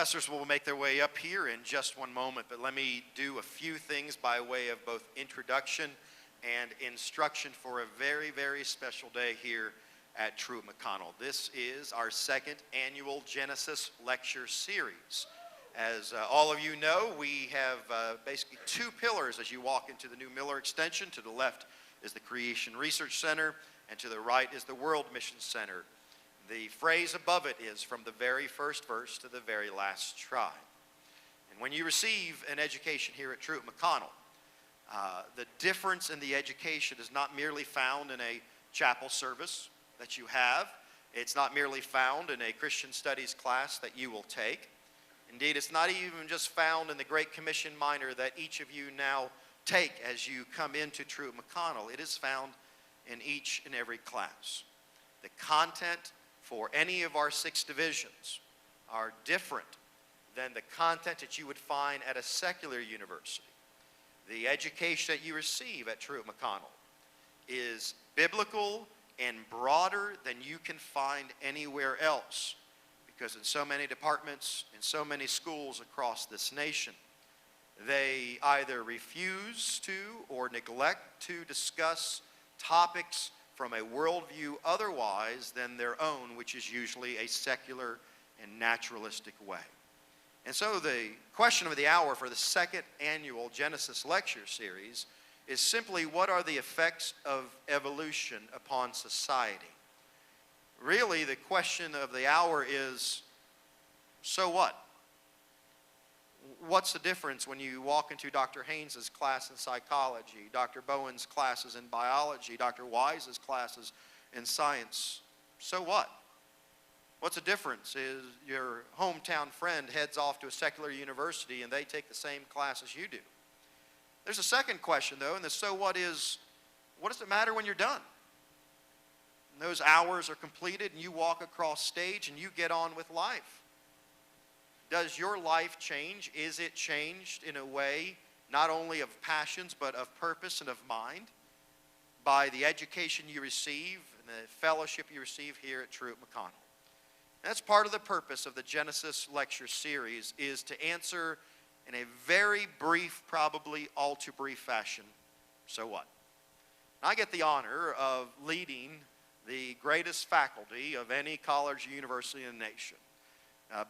professors will make their way up here in just one moment, but let me do a few things by way of both introduction and instruction for a very, very special day here at Truett-McConnell. This is our second annual Genesis Lecture Series. As all of you know, we have basically two pillars as you walk into the new Miller Extension. To the left is the Creation Research Center, and to the right is the World Mission Center. The phrase above it is from the very first verse to the very last tribe. And when you receive an education here at Truett-McConnell, the difference in the education is not merely found in a chapel service that you have. It's not merely found in a Christian studies class that you will take. Indeed, it's not even just found in the Great Commission Minor that each of you now take as you come into Truett-McConnell. It is found in each and every class. The content for any of our 6 divisions are different than the content that you would find at a secular university. The education that you receive at Truett-McConnell is biblical and broader than you can find anywhere else, because in so many departments, in so many schools across this nation, they either refuse to or neglect to discuss topics from a worldview otherwise than their own, which is usually a secular and naturalistic way. And so the question of the hour for the second annual Genesis Lecture Series is simply, what are the effects of evolution upon society? Really, the question of the hour is, so what? What's the difference when you walk into Dr. Haynes' class in psychology, Dr. Bowen's classes in biology, Dr. Wise's classes in science? So what? What's the difference is your hometown friend heads off to a secular university and they take the same class as you do. There's a second question, though, and the so what is, what does it matter when you're done? And those hours are completed and you walk across stage and you get on with life. Does your life change? Is it changed in a way not only of passions but of purpose and of mind by the education you receive and the fellowship you receive here at Truett-McConnell? That's part of the purpose of the Genesis Lecture Series, is to answer in a very brief, probably all too brief fashion, so what? And I get the honor of leading the greatest faculty of any college or university in the nation.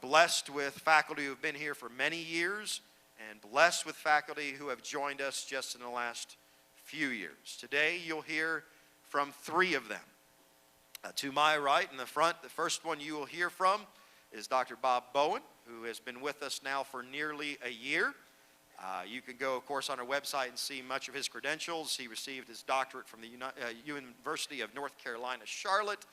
Blessed with faculty who have been here for many years, and blessed with faculty who have joined us just in the last few years. Today you'll hear from 3 of them. To my right in the front, the first one you will hear from is Dr. Bob Bowen, who has been with us now for nearly a year. You can go, of course, on our website and see much of his credentials. He received his doctorate from the University of North Carolina, Charlotte.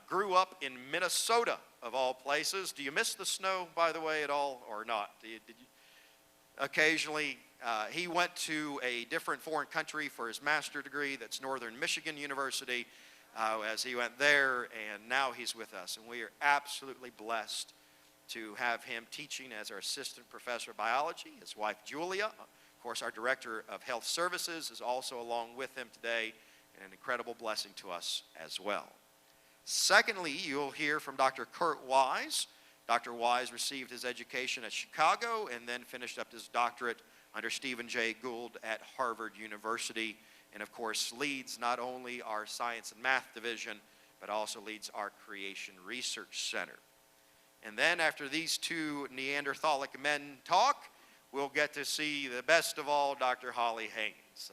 Grew up in Minnesota, of all places. Do you miss the snow, by the way, at all, or not? Did you? Occasionally, he went to a different foreign country for his master's degree. That's Northern Michigan University, as he went there, and now he's with us. And we are absolutely blessed to have him teaching as our assistant professor of biology. His wife, Julia, of course, our director of health services, is also along with him today, and an incredible blessing to us as well. Secondly, you'll hear from Dr. Kurt Wise. Dr. Wise received his education at Chicago and then finished up his doctorate under Stephen J. Gould at Harvard University, and of course leads not only our science and math division, but also leads our Creation Research Center. And then after these 2 Neanderthalic men talk, we'll get to see the best of all, Dr. Holly Haynes.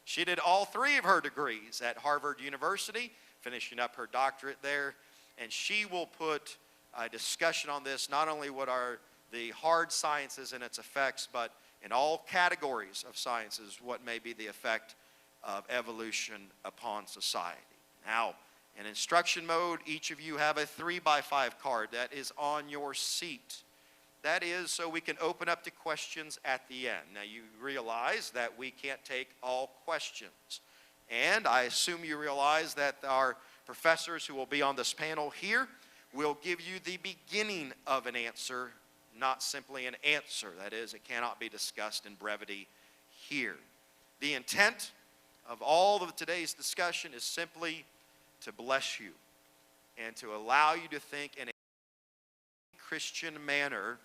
She did all 3 of her degrees at Harvard University, finishing up her doctorate there, and she will put a discussion on this, not only what are the hard sciences and its effects, but in all categories of sciences, what may be the effect of evolution upon society. Now, in instruction mode, each of you have a 3x5 card that is on your seat. That is so we can open up to questions at the end. Now, you realize that we can't take all questions. And I assume you realize that our professors who will be on this panel here will give you the beginning of an answer, not simply an answer. That is, it cannot be discussed in brevity here. The intent of all of today's discussion is simply to bless you and to allow you to think in a Christian manner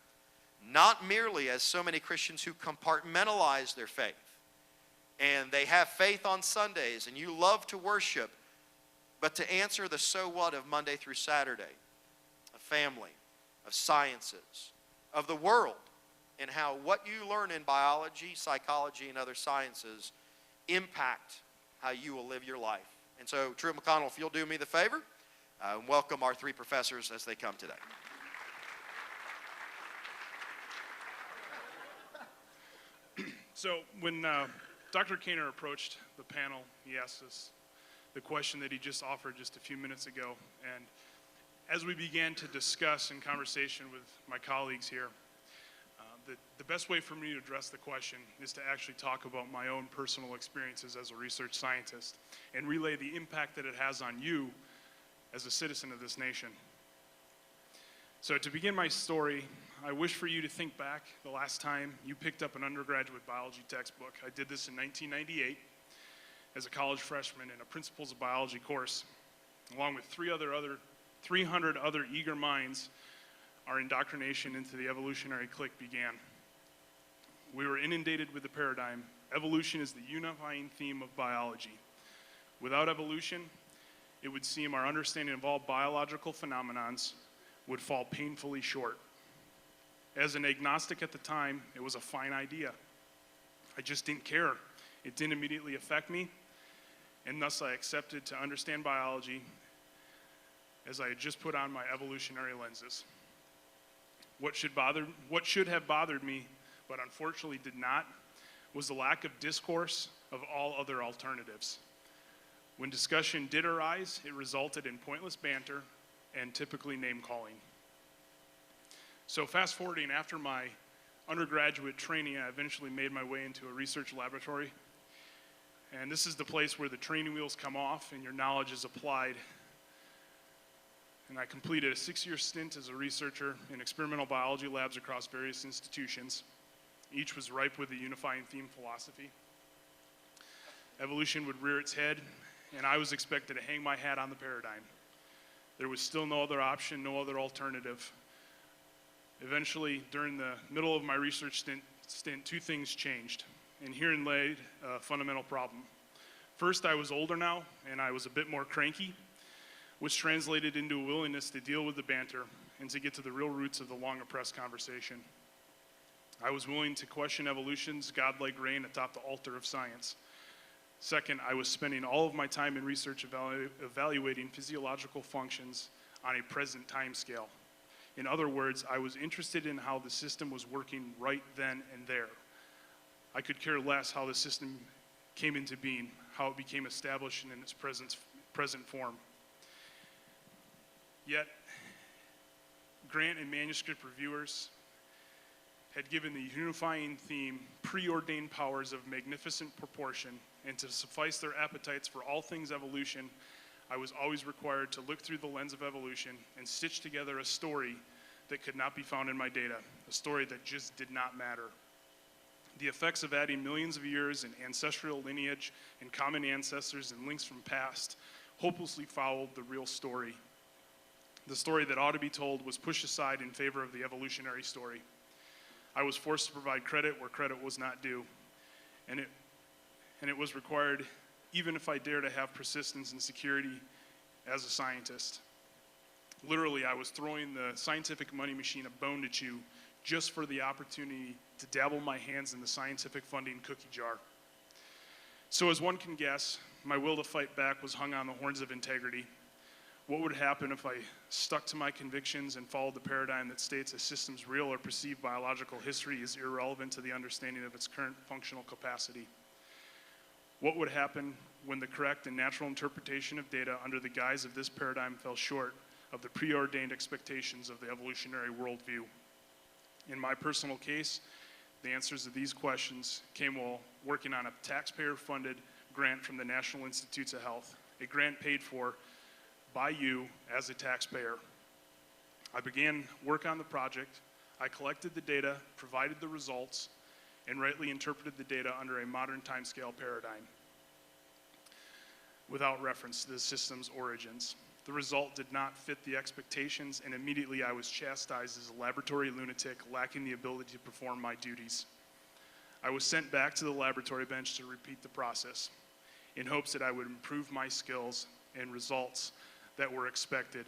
not merely as so many Christians who compartmentalize their faith. And they have faith on Sundays, and you love to worship, but to answer the so what of Monday through Saturday, of family, of sciences, of the world, and how what you learn in biology, psychology, and other sciences impact how you will live your life. And so, Truett-McConnell, if you'll do me the favor, welcome our three professors as they come today. So when Dr. Kainer approached the panel, he asked us the question that he just offered just a few minutes ago. And as we began to discuss in conversation with my colleagues here, the best way for me to address the question is to actually talk about my own personal experiences as a research scientist and relay the impact that it has on you as a citizen of this nation. So to begin my story, I wish for you to think back the last time you picked up an undergraduate biology textbook. I did this in 1998 as a college freshman in a Principles of Biology course, along with 300 other eager minds. Our indoctrination into the evolutionary clique began. We were inundated with the paradigm, evolution is the unifying theme of biology. Without evolution, it would seem our understanding of all biological phenomenons would fall painfully short. As an agnostic at the time, it was a fine idea. I just didn't care. It didn't immediately affect me, and thus I accepted to understand biology as I had just put on my evolutionary lenses. What should have bothered me, but unfortunately did not, was the lack of discourse of all other alternatives. When discussion did arise, it resulted in pointless banter and typically name-calling. So fast forwarding, after my undergraduate training, I eventually made my way into a research laboratory. And this is the place where the training wheels come off and your knowledge is applied. And I completed a 6-year stint as a researcher in experimental biology labs across various institutions. Each was ripe with a unifying theme philosophy. Evolution would rear its head, and I was expected to hang my hat on the paradigm. There was still no other option, no other alternative. Eventually, during the middle of my research stint, two things changed, and herein lay a fundamental problem. First, I was older now, and I was a bit more cranky, which translated into a willingness to deal with the banter and to get to the real roots of the long-oppressed conversation. I was willing to question evolution's godlike reign atop the altar of science. Second, I was spending all of my time in research evaluating physiological functions on a present time scale. In other words, I was interested in how the system was working right then and there. I could care less how the system came into being, how it became established in its present form. Yet, grant and manuscript reviewers had given the unifying theme preordained powers of magnificent proportion, and to suffice their appetites for all things evolution, I was always required to look through the lens of evolution and stitch together a story that could not be found in my data, a story that just did not matter. The effects of adding millions of years in ancestral lineage and common ancestors and links from past hopelessly fouled the real story. The story that ought to be told was pushed aside in favor of the evolutionary story. I was forced to provide credit where credit was not due, and it was required even if I dare to have persistence and security as a scientist. Literally, I was throwing the scientific money machine a bone to chew just for the opportunity to dabble my hands in the scientific funding cookie jar. So as one can guess, my will to fight back was hung on the horns of integrity. What would happen if I stuck to my convictions and followed the paradigm that states a system's real or perceived biological history is irrelevant to the understanding of its current functional capacity? What would happen when the correct and natural interpretation of data under the guise of this paradigm fell short of the preordained expectations of the evolutionary worldview? In my personal case, the answers to these questions came while working on a taxpayer-funded grant from the National Institutes of Health, a grant paid for by you as a taxpayer. I began work on the project. I collected the data, provided the results, and rightly interpreted the data under a modern timescale paradigm without reference to the system's origins. The result did not fit the expectations, and immediately I was chastised as a laboratory lunatic lacking the ability to perform my duties. I was sent back to the laboratory bench to repeat the process in hopes that I would improve my skills and results that were expected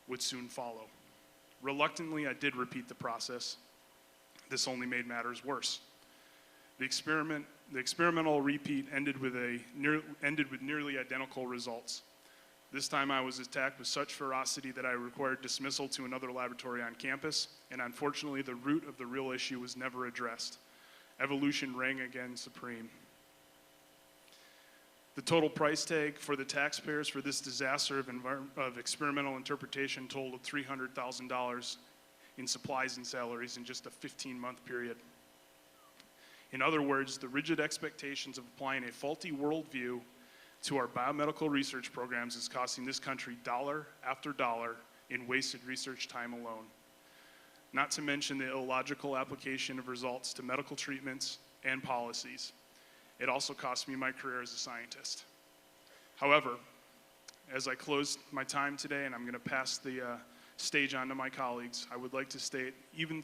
would soon follow. Reluctantly, I did repeat the process. This only made matters worse. The experimental repeat ended with nearly identical results. This time I was attacked with such ferocity that I required dismissal to another laboratory on campus, and unfortunately the root of the real issue was never addressed. Evolution rang again supreme. The total price tag for the taxpayers for this disaster of experimental interpretation totaled $300,000 in supplies and salaries in just a 15-month period. In other words, the rigid expectations of applying a faulty worldview to our biomedical research programs is costing this country dollar after dollar in wasted research time alone. Not to mention the illogical application of results to medical treatments and policies. It also cost me my career as a scientist. However, as I close my time today, and I'm going to pass the stage on to my colleagues, I would like to state, even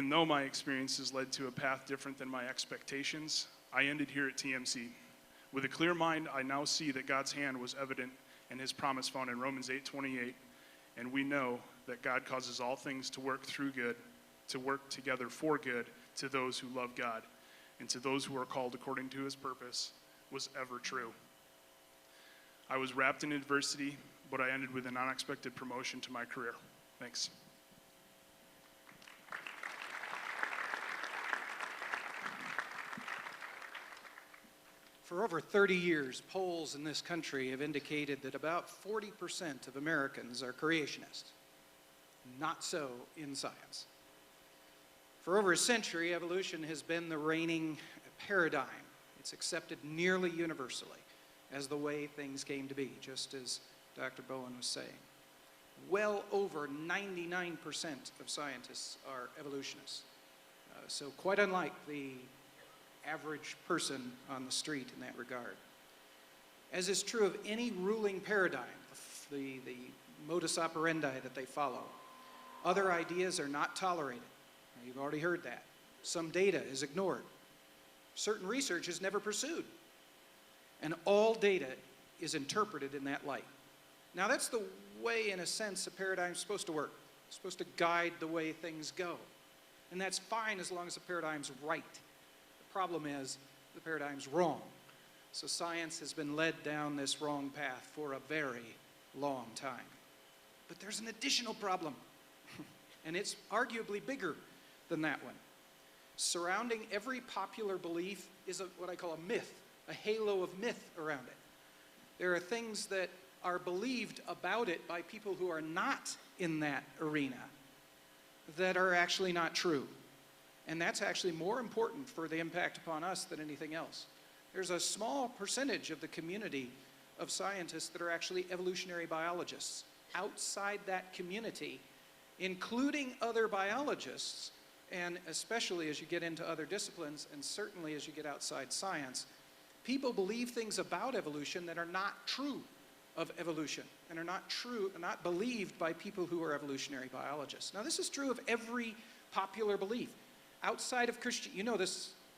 though my experiences led to a path different than my expectations, I ended here at TMC. With a clear mind, I now see that God's hand was evident and his promise found in Romans 8:28, and we know that God causes all things to work together for good to those who love God and to those who are called according to his purpose was ever true. I was wrapped in adversity, but I ended with an unexpected promotion to my career. Thanks. For over 30 years, polls in this country have indicated that about 40% of Americans are creationists. Not so in science. For over a century, evolution has been the reigning paradigm. It's accepted nearly universally as the way things came to be, just as Dr. Bowen was saying. Well over 99% of scientists are evolutionists. So quite unlike the average person on the street in that regard. As is true of any ruling paradigm, the modus operandi that they follow, other ideas are not tolerated. You've already heard that. Some data is ignored. Certain research is never pursued. And all data is interpreted in that light. Now that's the way, in a sense, a paradigm is supposed to work. It's supposed to guide the way things go. And that's fine as long as the paradigm's right. The problem is the paradigm's wrong. So science has been led down this wrong path for a very long time. But there's an additional problem, and it's arguably bigger than that one. Surrounding every popular belief is what I call a myth, a halo of myth around it. There are things that are believed about it by people who are not in that arena that are actually not true. And that's actually more important for the impact upon us than anything else. There's a small percentage of the community of scientists that are actually evolutionary biologists. Outside that community, including other biologists, and especially as you get into other disciplines, and certainly as you get outside science, people believe things about evolution that are not true of evolution, and are not true, not believed by people who are evolutionary biologists. Now this is true of every popular belief. Outside of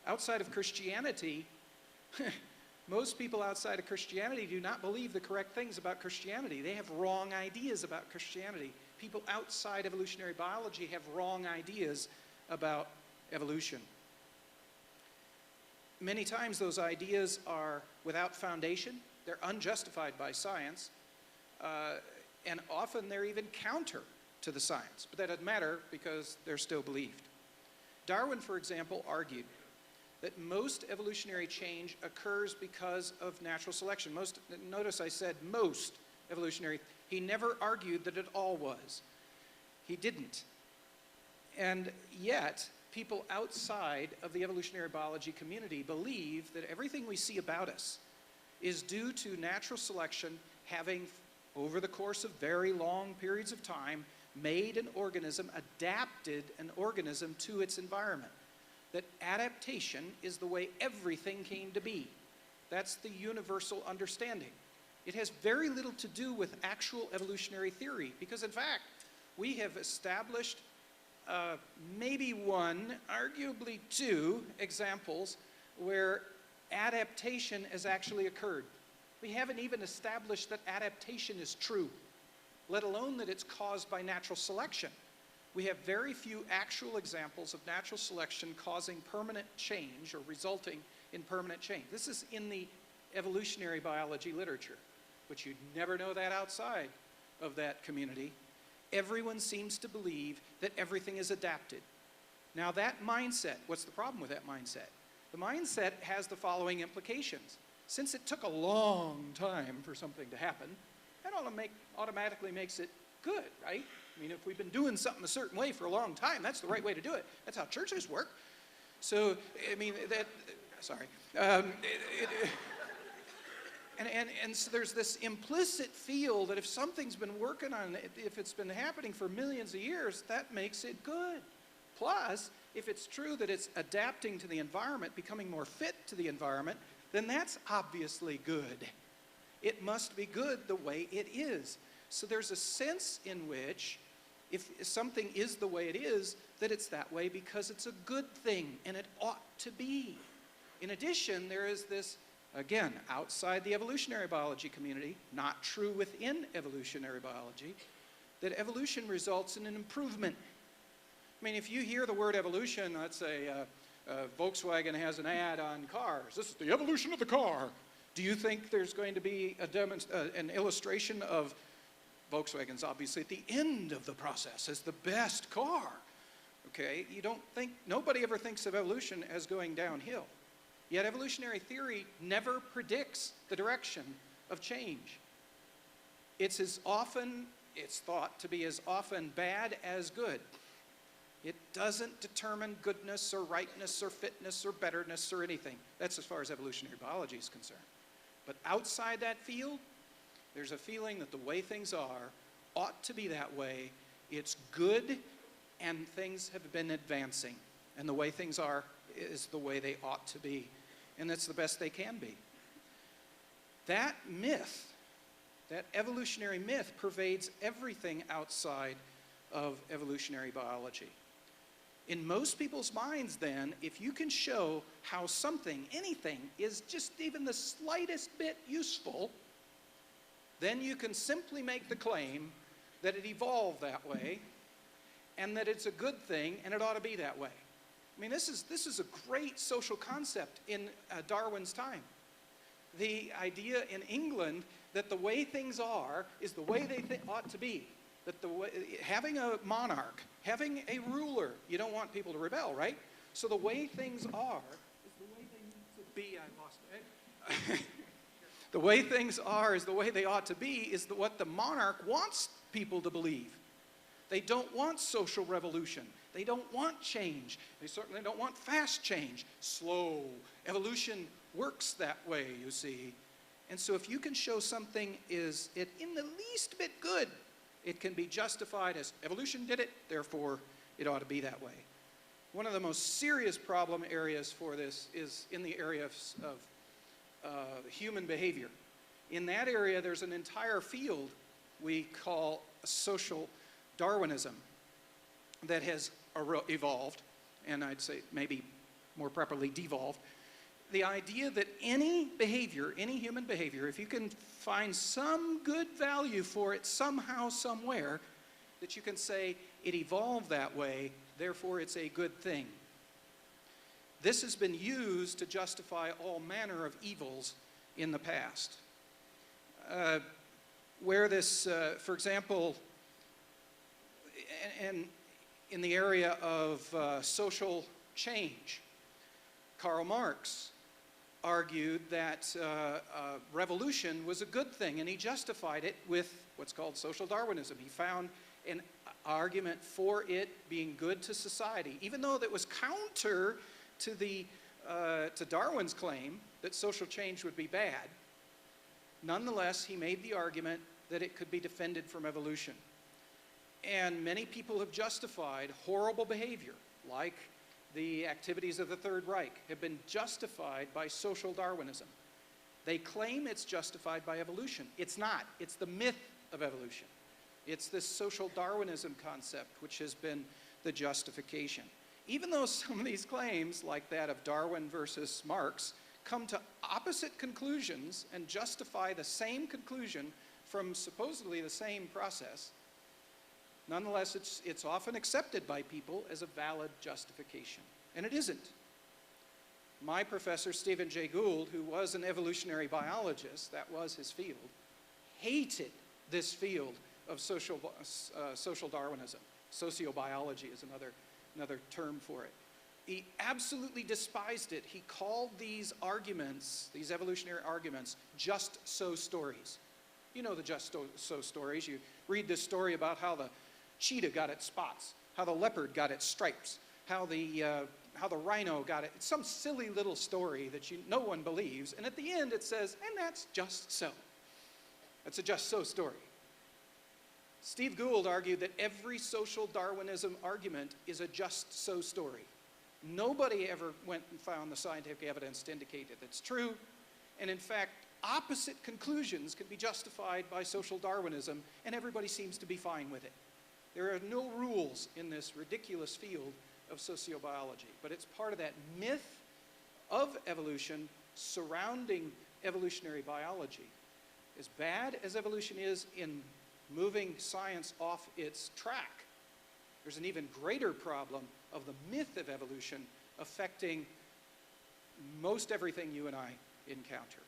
outside of Christianity, most people outside of Christianity do not believe the correct things about Christianity. They have wrong ideas about Christianity. People outside evolutionary biology have wrong ideas about evolution. Many times those ideas are without foundation, they're unjustified by science, and often they're even counter to the science. But that doesn't matter because they're still believed. Darwin, for example, argued that most evolutionary change occurs because of natural selection. Notice I said most evolutionary. He never argued that it all was. He didn't. And yet, people outside of the evolutionary biology community believe that everything we see about us is due to natural selection having, over the course of very long periods of time, made an organism, adapted an organism to its environment. That adaptation is the way everything came to be. That's the universal understanding. It has very little to do with actual evolutionary theory, because in fact, we have established maybe one, arguably two examples where adaptation has actually occurred. We haven't even established that adaptation is true, let alone that it's caused by natural selection. We have very few actual examples of natural selection causing permanent change or resulting in permanent change. This is in the evolutionary biology literature, but you'd never know that outside of that community. Everyone seems to believe that everything is adapted. Now that mindset, what's the problem with that mindset? The mindset has the following implications. Since it took a long time for something to happen, that automatically makes it good, right? I mean, if we've been doing something a certain way for a long time, that's the right way to do it. That's how churches work. So, I mean, sorry. And so there's this implicit feel that if something's been working on it, if it's been happening for millions of years, that makes it good. Plus, if it's true that it's adapting to the environment, becoming more fit to the environment, then that's obviously good. It must be good the way it is. So there's a sense in which, if something is the way it is, that it's that way because it's a good thing, and it ought to be. In addition, there is this, again, outside the evolutionary biology community, not true within evolutionary biology, that evolution results in an improvement. I mean, if you hear the word evolution, let's say Volkswagen has an ad on cars. This is the evolution of the car. Do you think there's going to be an illustration of Volkswagen's obviously at the end of the process as the best car? Okay, you don't think, nobody ever thinks of evolution as going downhill. Yet evolutionary theory never predicts the direction of change. It's thought to be as often bad as good. It doesn't determine goodness or rightness or fitness or betterness or anything. That's as far as evolutionary biology is concerned. But outside that field, there's a feeling that the way things are ought to be that way. It's good, and things have been advancing. And the way things are is the way they ought to be. And that's the best they can be. That myth, that evolutionary myth, pervades everything outside of evolutionary biology. In most people's minds, then, if you can show how something, anything, is just even the slightest bit useful, then you can simply make the claim that it evolved that way and that it's a good thing and it ought to be that way. I mean, this is a great social concept in Darwin's time. The idea in England that the way things are is the way they ought to be. That having a monarch, having a ruler, you don't want people to rebel, right? So the way things are is the way they need to be. I lost it. The way things are is the way they ought to be is what the monarch wants people to believe. They don't want social revolution. They don't want change. They certainly don't want fast change. Slow. Evolution works that way, you see. And so if you can show something is in the least bit good, it can be justified as evolution did it, therefore it ought to be that way. One of the most serious problem areas for this is in the area of human behavior. In that area, there's an entire field we call social Darwinism that has evolved, and I'd say maybe more properly devolved. The idea that any behavior, any human behavior, if you can find some good value for it somehow, somewhere, that you can say it evolved that way, therefore it's a good thing. This has been used to justify all manner of evils in the past. Where this, for example, and in the area of social change, Karl Marx argued that revolution was a good thing, and he justified it with what's called social Darwinism. He found an argument for it being good to society, even though that was counter to Darwin's claim that social change would be bad. Nonetheless, he made the argument that it could be defended from evolution. And many people have justified horrible behavior, like the activities of the Third Reich, have been justified by social Darwinism. They claim it's justified by evolution. It's not. It's the myth of evolution. It's this social Darwinism concept which has been the justification. Even though some of these claims, like that of Darwin versus Marx, come to opposite conclusions and justify the same conclusion from supposedly the same process, nonetheless, it's often accepted by people as a valid justification. And it isn't. My professor, Stephen Jay Gould, who was an evolutionary biologist, that was his field, hated this field of social Darwinism. Sociobiology is another term for it. He absolutely despised it. He called these arguments, these evolutionary arguments, just so stories. You know the just so stories. You read this story about how the cheetah got its spots, how the leopard got its stripes, how the rhino got it. It's some silly little story that no one believes, and at the end it says, and that's just so. That's a just so story. Steve Gould argued that every social Darwinism argument is a just so story. Nobody ever went and found the scientific evidence to indicate that it's true, and in fact, opposite conclusions can be justified by social Darwinism, and everybody seems to be fine with it. There are no rules in this ridiculous field of sociobiology, but it's part of that myth of evolution surrounding evolutionary biology. As bad as evolution is in moving science off its track, there's an even greater problem of the myth of evolution affecting most everything you and I encounter.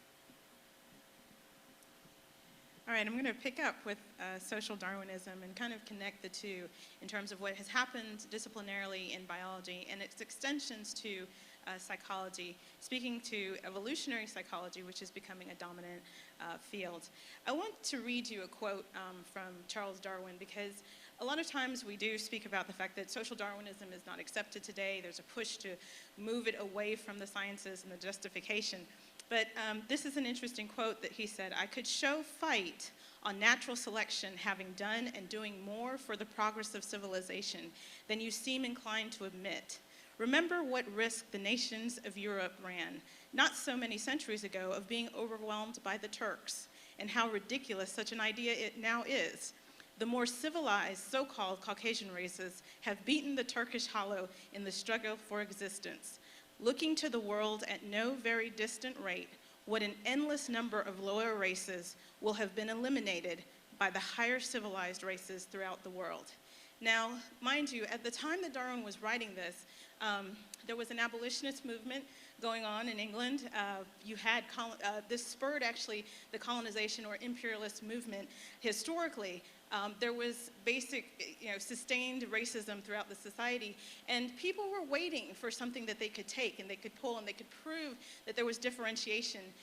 All right, I'm going to pick up with social Darwinism and kind of connect the two in terms of what has happened disciplinarily in biology and its extensions to psychology, speaking to evolutionary psychology, which is becoming a dominant field. I want to read you a quote from Charles Darwin, because a lot of times we do speak about the fact that social Darwinism is not accepted today. There's a push to move it away from the sciences and the justification. But this is an interesting quote that he said: "I could show fight on natural selection having done and doing more for the progress of civilization than you seem inclined to admit. Remember what risk the nations of Europe ran, not so many centuries ago, of being overwhelmed by the Turks, and how ridiculous such an idea it now is. The more civilized so-called Caucasian races have beaten the Turkish hollow in the struggle for existence. Looking to the world at no very distant rate, what an endless number of lower races will have been eliminated by the higher civilized races throughout the world." Now, mind you, at the time that Darwin was writing this, there was an abolitionist movement going on in England. You had this spurred actually the colonization or imperialist movement historically. There was basic, sustained racism throughout the society, and people were waiting for something that they could take and they could pull and they could prove that there was differentiation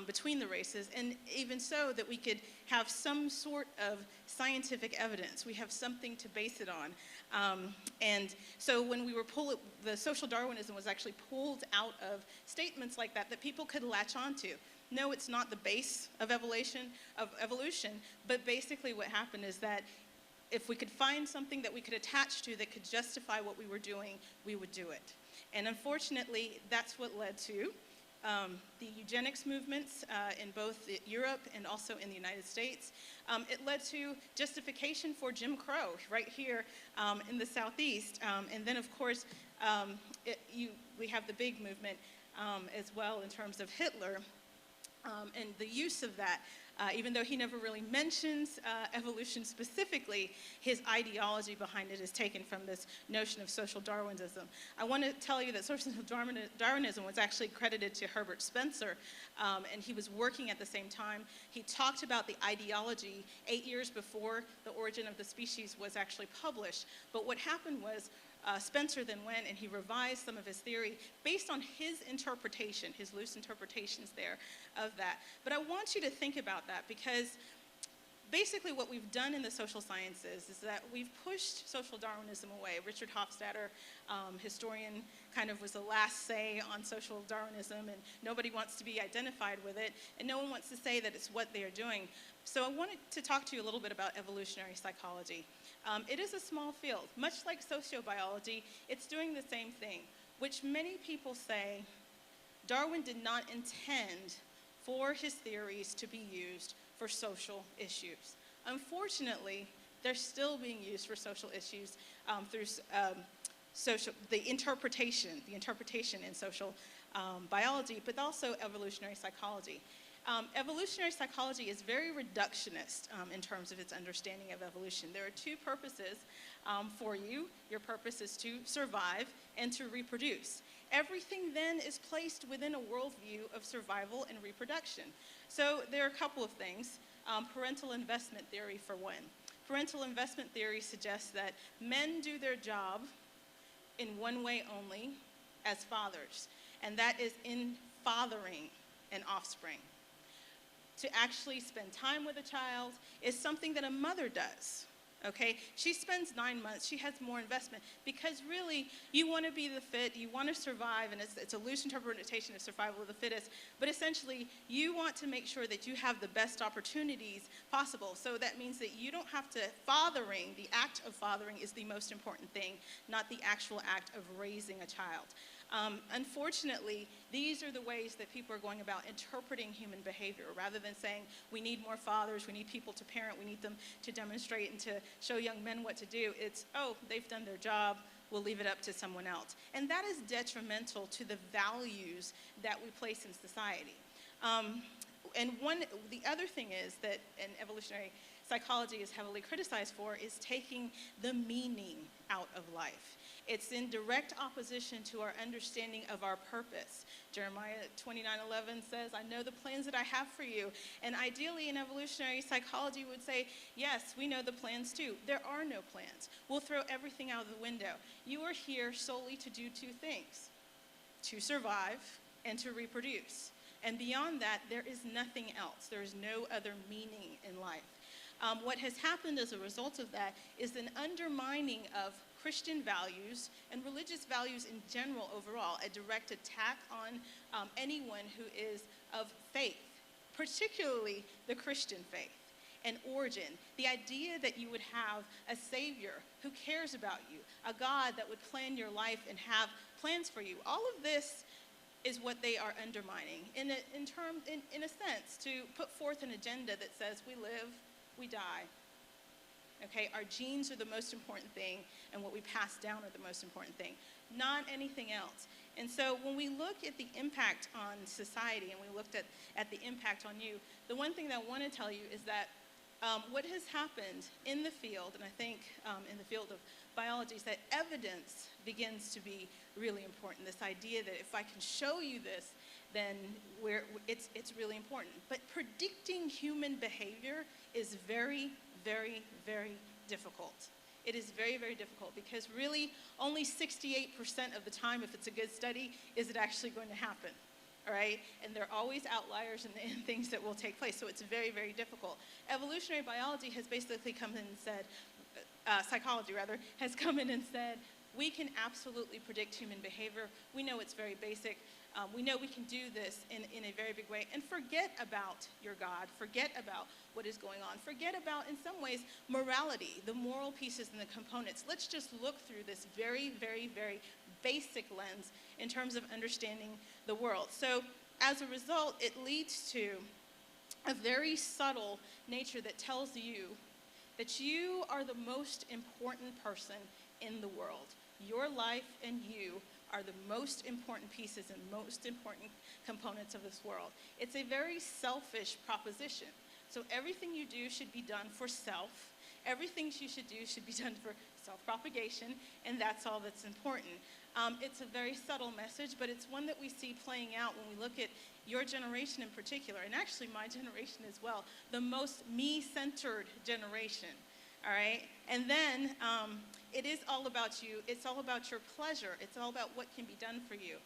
between the races, and even so that we could have some sort of scientific evidence. We have something to base it on. And so when we were the social Darwinism was actually pulled out of statements like that people could latch onto. No, it's not the base of evolution, but basically what happened is that if we could find something that we could attach to that could justify what we were doing, we would do it. And unfortunately, that's what led to the eugenics movements in both Europe and also in the United States. It led to justification for Jim Crow right here in the Southeast. And then, of course, we have the big movement as well in terms of Hitler. And the use of that, even though he never really mentions evolution specifically, his ideology behind it is taken from this notion of social Darwinism. I want to tell you that social Darwinism was actually credited to Herbert Spencer, and he was working at the same time. He talked about the ideology 8 years before The Origin of the Species was actually published. But what happened was Spencer then went and he revised some of his theory based on his interpretation, his loose interpretations there of that. But I want you to think about that, because basically what we've done in the social sciences is that we've pushed social Darwinism away. Richard Hofstadter, historian, kind of was the last say on social Darwinism, and nobody wants to be identified with it, and no one wants to say that it's what they are doing. So I wanted to talk to you a little bit about evolutionary psychology. It is a small field. Much like sociobiology, it's doing the same thing, which many people say Darwin did not intend for his theories to be used for social issues. Unfortunately, they're still being used for social issues through the interpretation in social biology, but also evolutionary psychology. Evolutionary psychology is very reductionist in terms of its understanding of evolution. There are two purposes for you. Your purpose is to survive and to reproduce. Everything then is placed within a worldview of survival and reproduction. So there are a couple of things. Parental investment theory for one. Parental investment theory suggests that men do their job in one way only, as fathers, and that is in fathering an offspring. To actually spend time with a child is something that a mother does, okay? She spends 9 months, she has more investment, because really, you want to be the fit, you want to survive, and it's a loose interpretation of survival of the fittest, but essentially, you want to make sure that you have the best opportunities possible. So that means that you don't have to, the act of fathering is the most important thing, not the actual act of raising a child. Unfortunately, these are the ways that people are going about interpreting human behavior. Rather than saying, we need more fathers, we need people to parent, we need them to demonstrate and to show young men what to do, it's, oh, they've done their job, we'll leave it up to someone else. And that is detrimental to the values that we place in society. The other thing is that, and evolutionary psychology is heavily criticized for, is taking the meaning out of life. It's in direct opposition to our understanding of our purpose. Jeremiah 29:11 says, I know the plans that I have for you. And ideally, in evolutionary psychology would say, yes, we know the plans too. There are no plans. We'll throw everything out of the window. You are here solely to do two things, to survive and to reproduce. And beyond that, there is nothing else. There is no other meaning in life. What has happened as a result of that is an undermining of Christian values and religious values in general overall, a direct attack on anyone who is of faith, particularly the Christian faith and origin. The idea that you would have a Savior who cares about you, a God that would plan your life and have plans for you. All of this is what they are undermining in a sense, to put forth an agenda that says we live, we die. Okay, our genes are the most important thing, and what we pass down are the most important thing, not anything else. And so when we look at the impact on society, and we looked at the impact on you, the one thing that I want to tell you is that what has happened in the field, and I think in the field of biology, is that evidence begins to be really important. This idea that if I can show you this, then it's really important. But predicting human behavior is very, very, very difficult. It is very, very difficult because really only 68% of the time, if it's a good study, is it actually going to happen, all right? And there are always outliers and things that will take place, so it's very, very difficult. Evolutionary biology has basically come in and said, psychology rather, has come in and said, we can absolutely predict human behavior. We know it's very basic. We know we can do this in a very big way. And forget about your God. Forget about what is going on. Forget about, in some ways, morality, the moral pieces and the components. Let's just look through this very, very, very basic lens in terms of understanding the world. So as a result, it leads to a very subtle nature that tells you that you are the most important person in the world. Your life and you are the most important pieces and most important components of this world. It's a very selfish proposition. So everything you do should be done for self. Everything you should do should be done for self-propagation, and that's all that's important. It's a very subtle message, but it's one that we see playing out when we look at your generation in particular, and actually my generation as well, the most me-centered generation. All right? And then it is all about you. It's all about your pleasure. It's all about what can be done for you.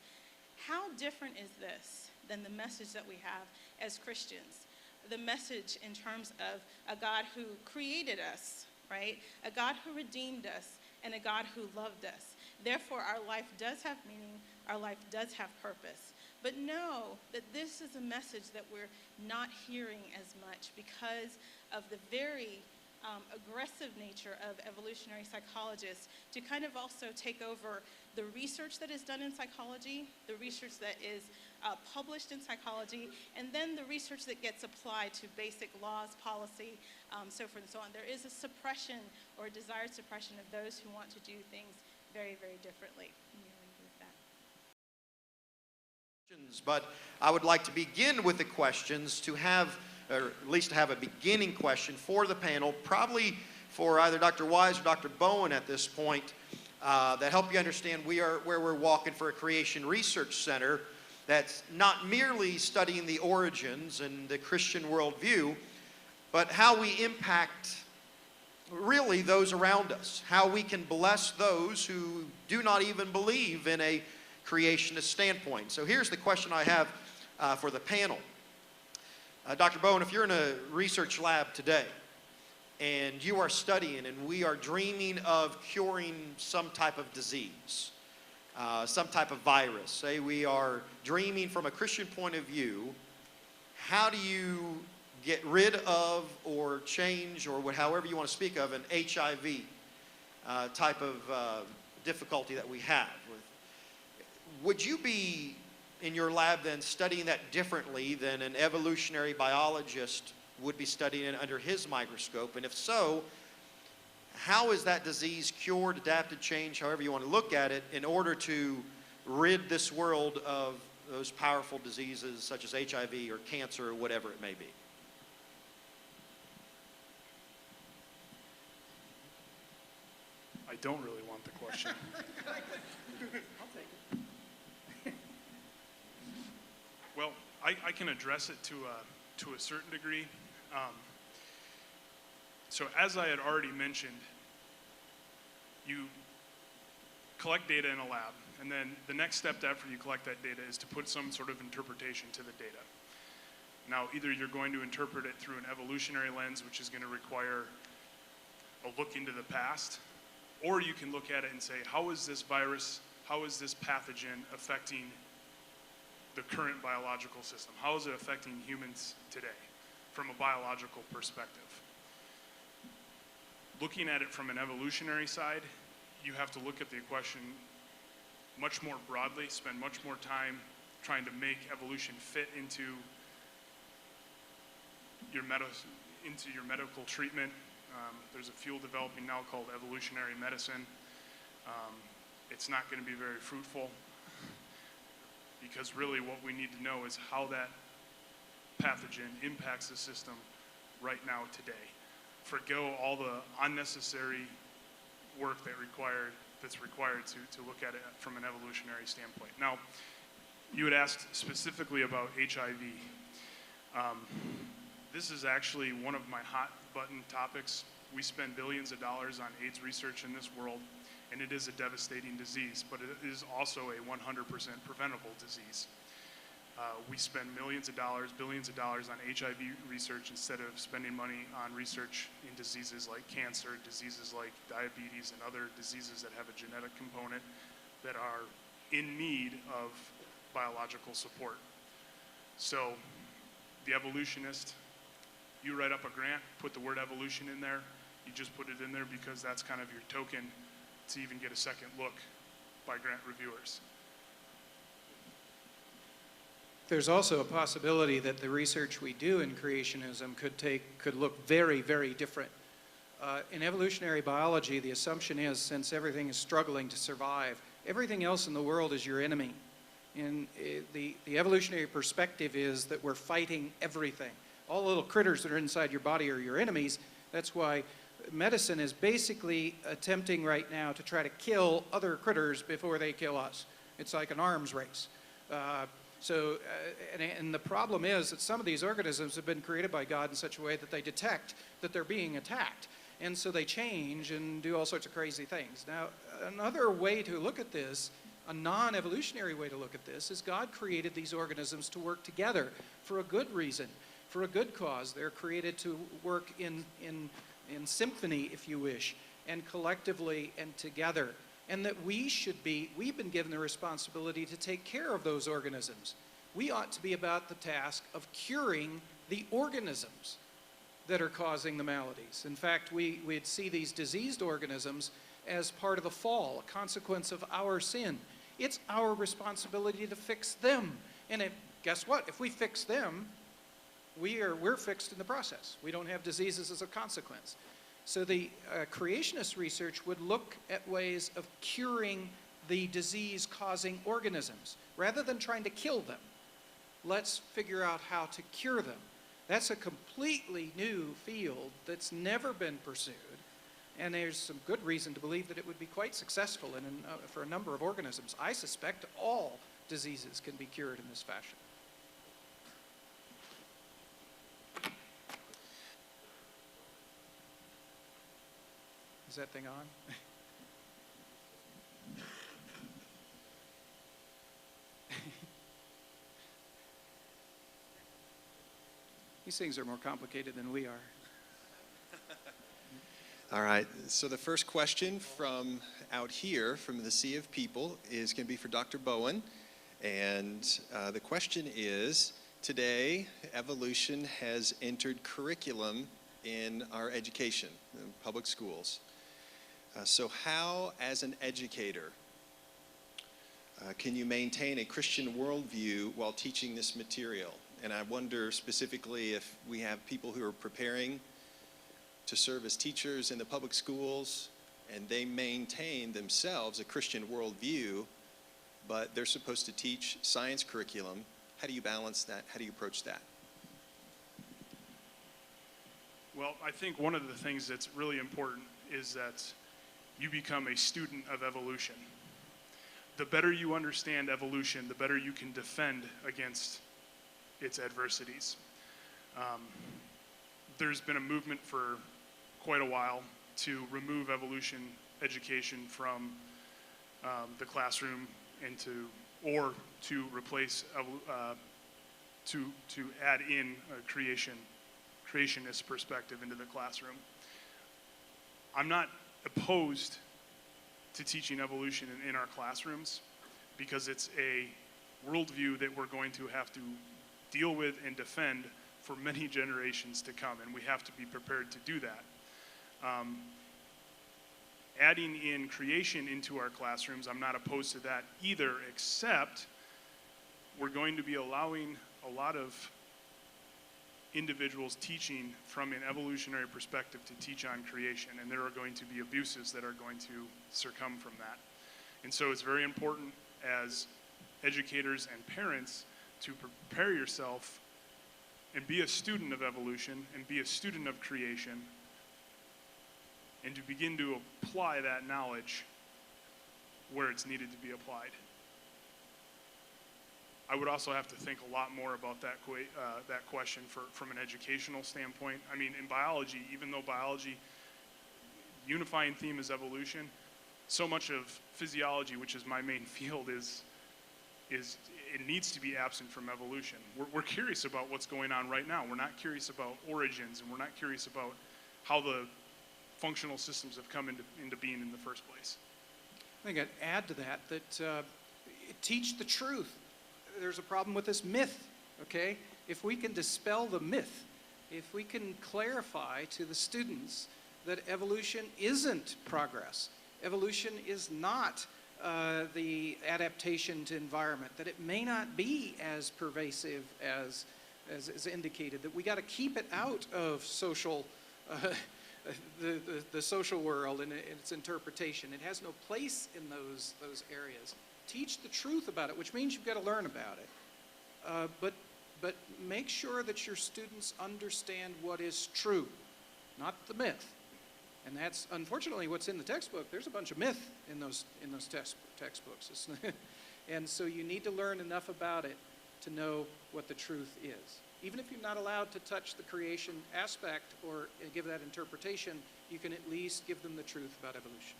How different is this than the message that we have as Christians? The message in terms of a God who created us, right? A God who redeemed us, and a God who loved us. Therefore, our life does have meaning. Our life does have purpose. But know that this is a message that we're not hearing as much because of the very aggressive nature of evolutionary psychologists to kind of also take over the research that is done in psychology, the research that is published in psychology, and then the research that gets applied to basic laws, policy, so forth and so on. There is a suppression or a desired suppression of those who want to do things very, very differently. But I would like to begin with the questions to have, or at least to have a beginning question for the panel, probably for either Dr. Wise or Dr. Bowen at this point, that help you understand where we're walking for a creation research center that's not merely studying the origins and the Christian worldview, but how we impact really those around us, how we can bless those who do not even believe in a creationist standpoint. So here's the question I have for the panel. Dr. Bowen, if you're in a research lab today and you are studying and we are dreaming of curing some type of disease, some type of virus, say we are dreaming from a Christian point of view, how do you get rid of or change or however you want to speak of an HIV type of difficulty that we have? Would you be in your lab then studying that differently than an evolutionary biologist would be studying it under his microscope? And if so, how is that disease cured, adapted, changed, however you want to look at it, in order to rid this world of those powerful diseases such as HIV or cancer or whatever it may be? I don't really want the question. Well, I can address it to a certain degree. So as I had already mentioned, you collect data in a lab, and then the next step after you collect that data is to put some sort of interpretation to the data. Now, either you're going to interpret it through an evolutionary lens, which is going to require a look into the past, or you can look at it and say, how is this virus, how is this pathogen affecting the current biological system? How is it affecting humans today from a biological perspective? Looking at it from an evolutionary side, you have to look at the question much more broadly, spend much more time trying to make evolution fit into your medical treatment. There's a field developing now called evolutionary medicine. It's not going to be very fruitful, because really what we need to know is how that pathogen impacts the system right now today. Forgo all the unnecessary work that's required to look at it from an evolutionary standpoint. Now, you had asked specifically about HIV. This is actually one of my hot button topics. We spend billions of dollars on AIDS research in this world, and it is a devastating disease, but it is also a 100% preventable disease. We spend millions of dollars, billions of dollars on HIV research instead of spending money on research in diseases like cancer, diseases like diabetes, and other diseases that have a genetic component that are in need of biological support. So, the evolutionist, you write up a grant, put the word evolution in there. You just put it in there because that's kind of your token to even get a second look by grant reviewers. There's also a possibility that the research we do in creationism could look very, very different. In evolutionary biology, the assumption is, since everything is struggling to survive, everything else in the world is your enemy. And the evolutionary perspective is that we're fighting everything. All the little critters that are inside your body are your enemies. That's why medicine is basically attempting right now to try to kill other critters before they kill us. It's like an arms race. And the problem is that some of these organisms have been created by God in such a way that they detect that they're being attacked. And so they change and do all sorts of crazy things. Now, another way to look at this, a non-evolutionary way to look at this, is God created these organisms to work together for a good reason, for a good cause. They're created to work in symphony, if you wish, and collectively and together. And that we've been given the responsibility to take care of those organisms. We ought to be about the task of curing the organisms that are causing the maladies. In fact, we'd see these diseased organisms as part of the fall, a consequence of our sin. It's our responsibility to fix them. And guess what? If we fix them, we're fixed in the process. We don't have diseases as a consequence. So the creationist research would look at ways of curing the disease-causing organisms. Rather than trying to kill them, let's figure out how to cure them. That's a completely new field that's never been pursued, and there's some good reason to believe that it would be quite successful for a number of organisms. I suspect all diseases can be cured in this fashion. Is that thing on? These things are more complicated than we are. All right, so the first question from out here, from the sea of people, is going to be for Dr. Bowen. And the question is, today, evolution has entered curriculum in our education, in public schools. So how, as an educator, can you maintain a Christian worldview while teaching this material? And I wonder specifically if we have people who are preparing to serve as teachers in the public schools, and they maintain themselves a Christian worldview, but they're supposed to teach science curriculum. How do you balance that? How do you approach that? Well, I think one of the things that's really important is that you become a student of evolution. The better you understand evolution, the better you can defend against its adversities. There's been a movement for quite a while to remove evolution education from the classroom and to replace to add in a creationist perspective into the classroom. I'm not opposed to teaching evolution in our classrooms because it's a worldview that we're going to have to deal with and defend for many generations to come, and we have to be prepared to do that. Adding in creation into our classrooms, I'm not opposed to that either, except we're going to be allowing a lot of individuals teaching from an evolutionary perspective to teach on creation, and there are going to be abuses that are going to succumb from that. And so it's very important as educators and parents to prepare yourself and be a student of evolution and be a student of creation and to begin to apply that knowledge where it's needed to be applied. I would also have to think a lot more about that question from an educational standpoint. I mean, in biology, even though biology, unifying theme is evolution, so much of physiology, which is my main field, is it needs to be absent from evolution. We're curious about what's going on right now. We're not curious about origins, and we're not curious about how the functional systems have come into being in the first place. I think I'd add to that teach the truth. There's a problem with this myth, okay? If we can dispel the myth, if we can clarify to the students that evolution isn't progress, evolution is not the adaptation to environment, that it may not be as pervasive as indicated, that we got to keep it out of social, the social world and its interpretation. It has no place in those areas. Teach the truth about it, which means you've got to learn about it. But make sure that your students understand what is true, not the myth. And that's unfortunately what's in the textbook. There's a bunch of myth in those textbooks. And so you need to learn enough about it to know what the truth is. Even if you're not allowed to touch the creation aspect or give that interpretation, you can at least give them the truth about evolution.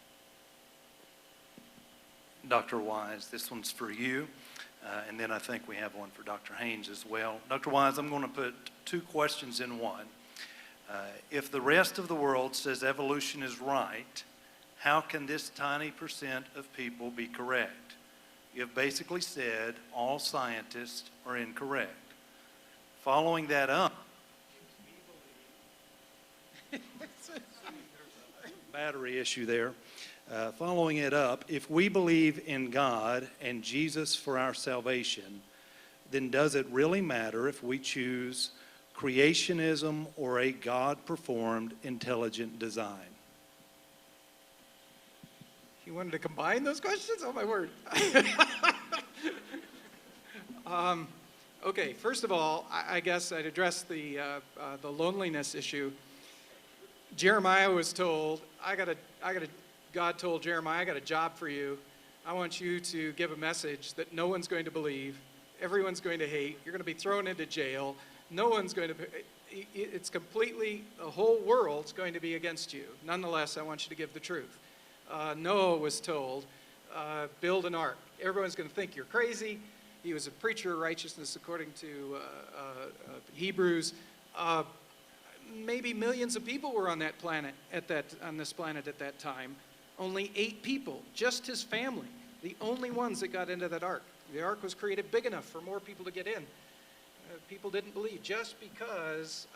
Dr. Wise, this one's for you, and then I think we have one for Dr. Haynes as well. Dr. Wise, I'm going to put two questions in one. If the rest of the world says evolution is right, how can this tiny percent of people be correct? You have basically said all scientists are incorrect. Following that up, battery issue there. Following it up, if we believe in God and Jesus for our salvation, then does it really matter if we choose creationism or a God-performed intelligent design? You wanted to combine those questions? Oh, my word. Okay, first of all, I guess I'd address the loneliness issue. Jeremiah was told, God told Jeremiah, I got a job for you. I want you to give a message that no one's going to believe, everyone's going to hate, you're going to be thrown into jail, no one's going to, it's completely, the whole world's going to be against you. Nonetheless, I want you to give the truth. Noah was told, build an ark. Everyone's going to think you're crazy. He was a preacher of righteousness according to Hebrews. Maybe millions of people were on that planet on this planet at that time. Only 8 people, just his family, the only ones that got into that ark. The ark was created big enough for more people to get in. People didn't believe. Just because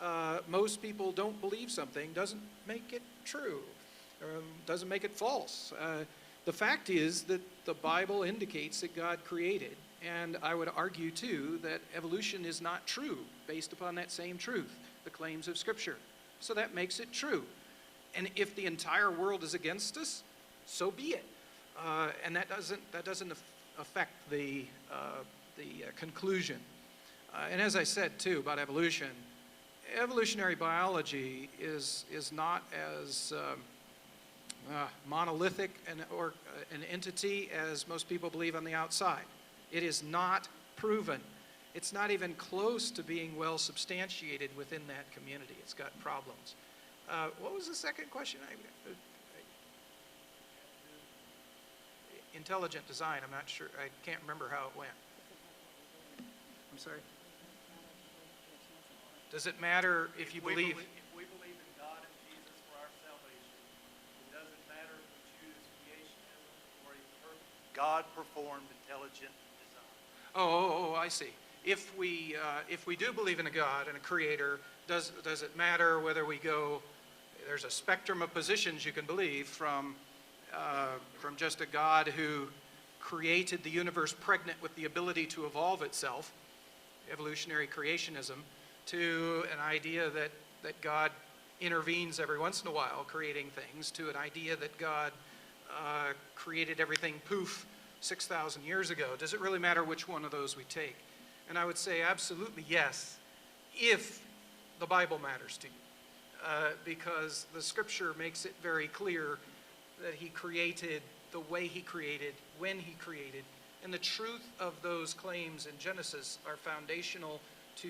most people don't believe something doesn't make it true, or doesn't make it false. The fact is that the Bible indicates that God created, and I would argue too that evolution is not true based upon that same truth, the claims of Scripture. So that makes it true. And if the entire world is against us, so be it. And that doesn't affect the conclusion. And as I said too about evolution, evolutionary biology is not as monolithic or an entity as most people believe on the outside. It is not proven. It's not even close to being well substantiated within that community. It's got problems. What was the second question? Intelligent design, I'm not sure. I can't remember how it went. I'm sorry. Does it matter if you believe? If we believe in God and Jesus for our salvation, it doesn't matter if we choose creationism or a God-performed intelligent design. Oh, I see. If we do believe in a God and a creator, does it matter whether we go? There's a spectrum of positions you can believe from just a God who created the universe pregnant with the ability to evolve itself, evolutionary creationism, to an idea that God intervenes every once in a while creating things, to an idea that God created everything poof 6,000 years ago. Does it really matter which one of those we take? And I would say absolutely yes, if the Bible matters to you. Because the Scripture makes it very clear that he created the way he created, when he created, and the truth of those claims in Genesis are foundational to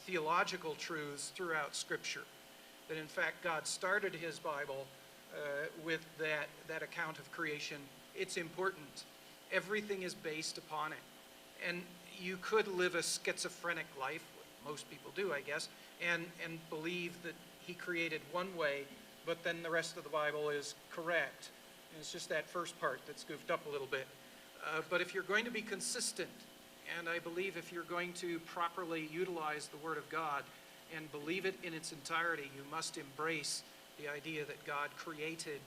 theological truths throughout Scripture. That in fact God started his Bible with that account of creation. It's important. Everything is based upon it. And you could live a schizophrenic life, most people do, I guess, and believe that he created one way, but then the rest of the Bible is correct. And it's just that first part that's goofed up a little bit. But if you're going to be consistent, and I believe if you're going to properly utilize the Word of God and believe it in its entirety, you must embrace the idea that God created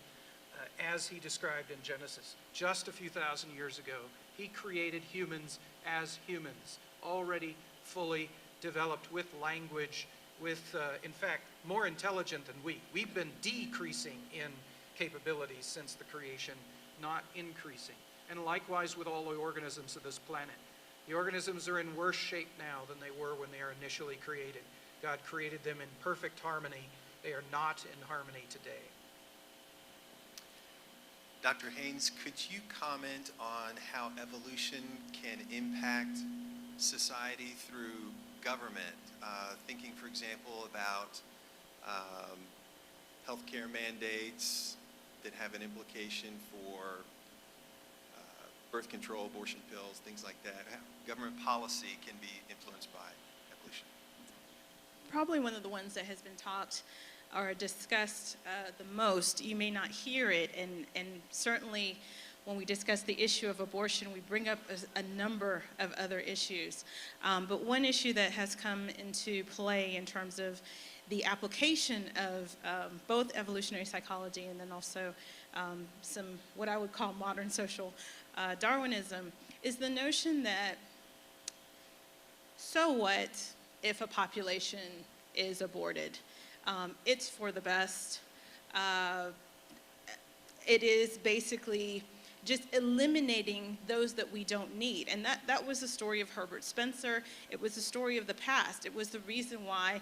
as he described in Genesis. Just a few thousand years ago, he created humans as humans, already fully developed with language, with, in fact, more intelligent than we. We've been decreasing in capabilities since the creation, not increasing. And likewise with all the organisms of this planet. The organisms are in worse shape now than they were when they are initially created. God created them in perfect harmony. They are not in harmony today. Dr. Haynes, could you comment on how evolution can impact society through government? Thinking, for example, about healthcare mandates that have an implication for birth control, abortion pills, things like that. How government policy can be influenced by evolution. Probably one of the ones that has been taught or discussed the most. You may not hear it, and certainly when we discuss the issue of abortion, we bring up a number of other issues. But one issue that has come into play in terms of the application of both evolutionary psychology and then also some what I would call modern social Darwinism, is the notion that so what if a population is aborted? It's for the best. It is basically just eliminating those that we don't need. And that was the story of Herbert Spencer. It was the story of the past. It was the reason why,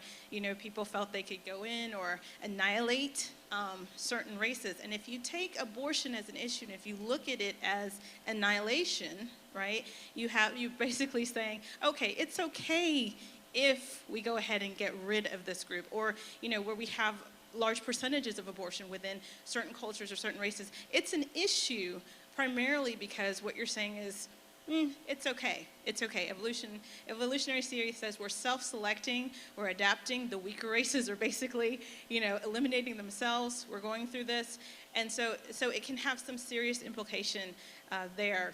people felt they could go in or annihilate certain races. And if you take abortion as an issue, and if you look at it as annihilation, right, you're basically saying, okay, it's okay if we go ahead and get rid of this group, or, where we have large percentages of abortion within certain cultures or certain races. It's an issue primarily because what you're saying is, it's okay. It's okay. Evolutionary theory says we're self-selecting, we're adapting. The weaker races are basically, eliminating themselves. We're going through this. And so it can have some serious implication there.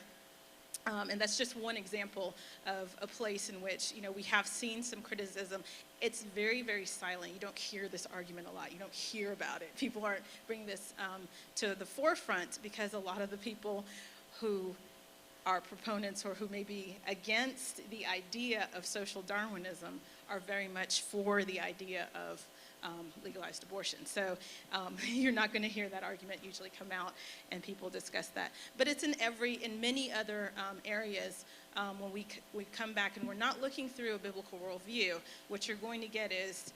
And that's just one example of a place in which, we have seen some criticism. It's very, very silent. You don't hear this argument a lot. You don't hear about it. People aren't bringing this to the forefront because a lot of the people who are proponents or who may be against the idea of social Darwinism are very much for the idea of legalized abortion. So you're not going to hear that argument usually come out and people discuss that. But it's in many other areas when we come back and we're not looking through a biblical worldview, what you're going to get is,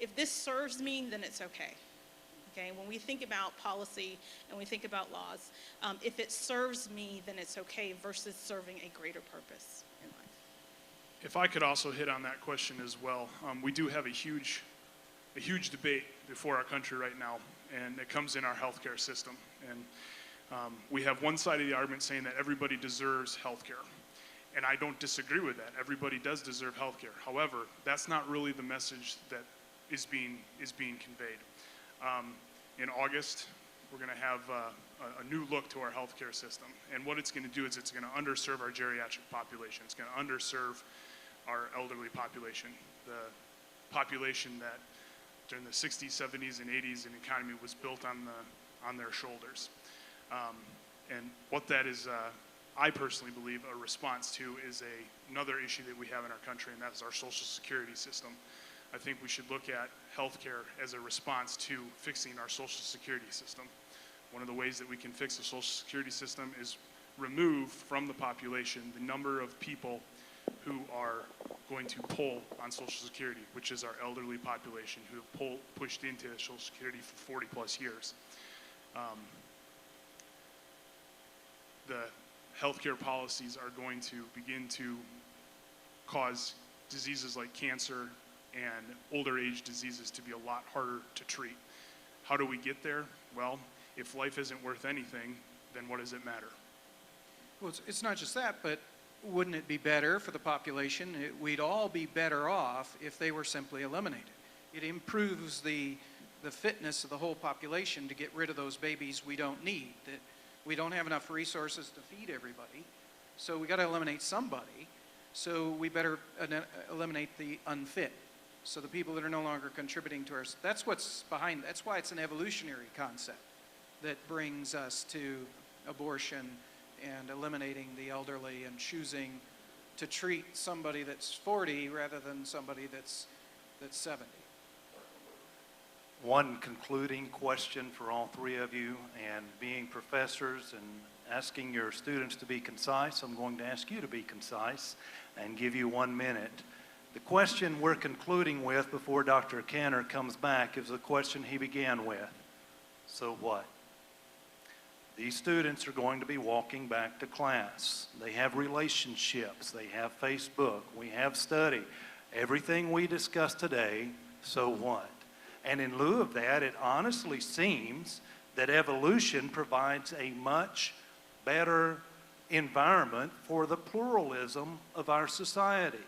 if this serves me, then it's okay. Okay, when we think about policy and we think about laws, if it serves me, then it's okay versus serving a greater purpose in life. If I could also hit on that question as well, we do have a huge debate before our country right now, and it comes in our healthcare system. And we have one side of the argument saying that everybody deserves healthcare, and I don't disagree with that. Everybody does deserve healthcare. However, that's not really the message that is being conveyed. In August, we're going to have a new look to our healthcare system, and what it's going to do is it's going to underserve our geriatric population. It's going to underserve our elderly population, the population that during the 60s, 70s, and 80s, an economy was built on their shoulders. And what that is, I personally believe, a response to is another issue that we have in our country, and that is our Social Security system. I think we should look at healthcare as a response to fixing our Social Security system. One of the ways that we can fix the Social Security system is remove from the population the number of people who are going to pull on Social Security, which is our elderly population who have pushed into Social Security for 40 plus years. The healthcare policies are going to begin to cause diseases like cancer and older age diseases to be a lot harder to treat. How do we get there? Well, if life isn't worth anything, then what does it matter? Well, it's not just that, but wouldn't it be better for the population? We'd all be better off if they were simply eliminated. It improves the fitness of the whole population to get rid of those babies we don't need. That we don't have enough resources to feed everybody, so we got to eliminate somebody. So we better eliminate the unfit. So the people that are no longer contributing to us. That's what's behind. That's why it's an evolutionary concept that brings us to abortion and eliminating the elderly and choosing to treat somebody that's 40 rather than somebody that's 70. One concluding question for all three of you, and being professors and asking your students to be concise, I'm going to ask you to be concise and give you 1 minute. The question we're concluding with before Dr. Cantor comes back is the question he began with. So what? These students are going to be walking back to class. They have relationships. They have Facebook. We have study. Everything we discussed today, so what? And in lieu of that, it honestly seems that evolution provides a much better environment for the pluralism of our society.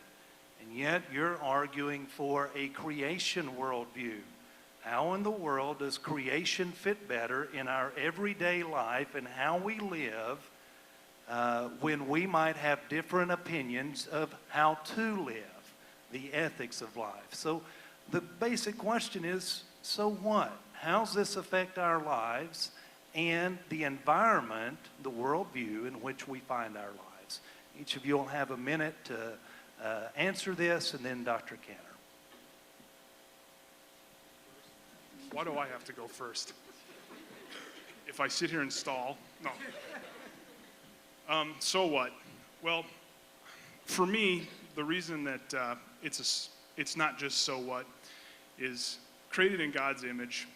And yet you're arguing for a creation worldview. How in the world does creation fit better in our everyday life and how we live when we might have different opinions of how to live, the ethics of life? So the basic question is, so what? How's this affect our lives? and the environment, the worldview in which we find our lives. Each of you will have a minute to answer this, and then Dr. Cantor. Why do I have to go first? If I sit here and stall, no. So what? Well, for me, the reason that it's not just so what is created in God's image.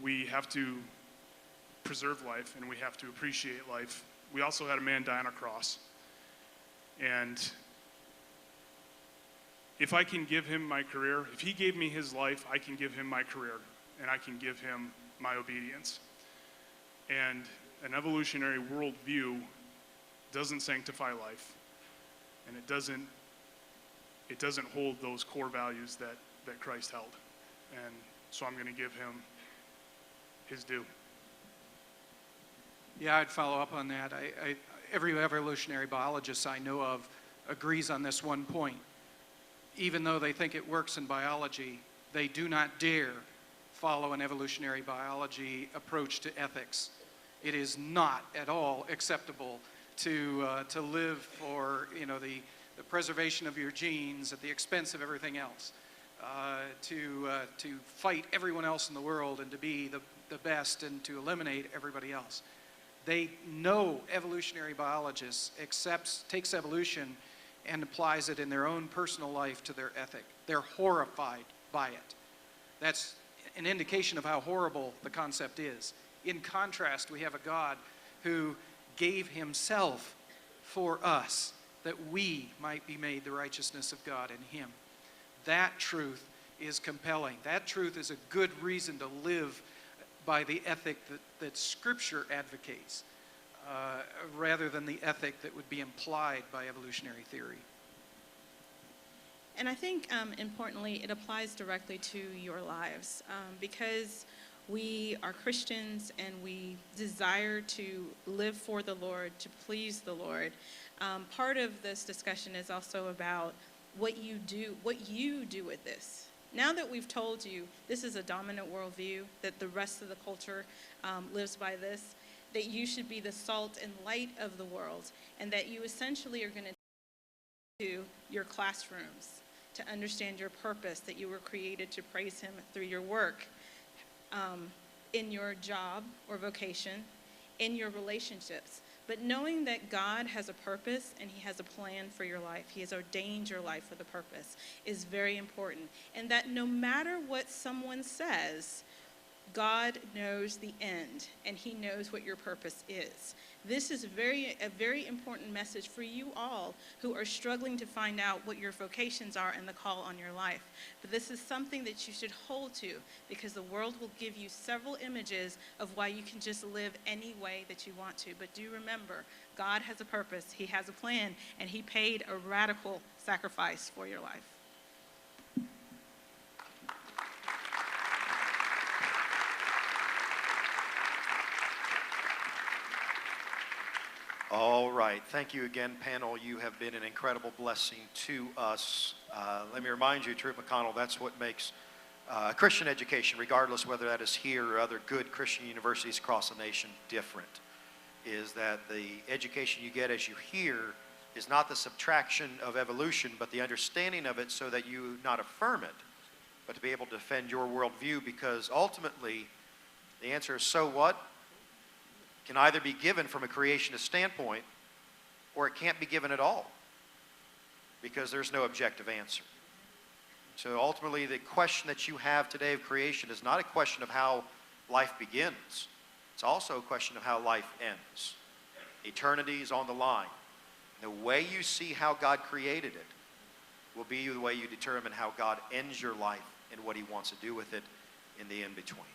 We have to preserve life and we have to appreciate life. We also had a man die on a cross. And if I can give him my career, if he gave me his life, I can give him my career and I can give him my obedience. And an evolutionary worldview doesn't sanctify life, and it doesn't hold those core values that Christ held. And so I'm going to give him his due. Yeah, I'd follow up on that. Every evolutionary biologist I know of agrees on this one point. Even though they think it works in biology, they do not dare follow an evolutionary biology approach to ethics. It is not at all acceptable to live for the preservation of your genes at the expense of everything else, to fight everyone else in the world and to be the best and to eliminate everybody else. They know evolutionary biologists takes evolution and applies it in their own personal life to their ethic. They're horrified by it. That's an indication of how horrible the concept is. In contrast, we have a God who gave himself for us that we might be made the righteousness of God in him. That truth is compelling. That truth is a good reason to live by the ethic that Scripture advocates, rather than the ethic that would be implied by evolutionary theory. And I think, importantly, it applies directly to your lives, because we are Christians and we desire to live for the Lord, to please the Lord. Part of this discussion is also about what you do with this. Now that we've told you this is a dominant worldview, that the rest of the culture lives by this, that you should be the salt and light of the world, and that you essentially are going to your classrooms to understand your purpose, that you were created to praise him through your work, in your job or vocation, in your relationships. But knowing that God has a purpose and he has a plan for your life, he has ordained your life with a purpose, is very important. And that no matter what someone says, God knows the end and he knows what your purpose is. This is a very important message for you all who are struggling to find out what your vocations are and the call on your life. But this is something that you should hold to, because the world will give you several images of why you can just live any way that you want to. But do remember, God has a purpose, he has a plan, and he paid a radical sacrifice for your life. All right. Thank you again, panel. You have been an incredible blessing to us. Let me remind you, Truett-McConnell, that's what makes Christian education, regardless whether that is here or other good Christian universities across the nation, different, is that the education you get as you hear is not the subtraction of evolution, but the understanding of it so that you not affirm it, but to be able to defend your worldview, because ultimately the answer is so what? Can either be given from a creationist standpoint, or it can't be given at all, because there's no objective answer. So ultimately, the question that you have today of creation is not a question of how life begins. It's also a question of how life ends. Eternity is on the line. The way you see how God created it will be the way you determine how God ends your life and what he wants to do with it in the in-between.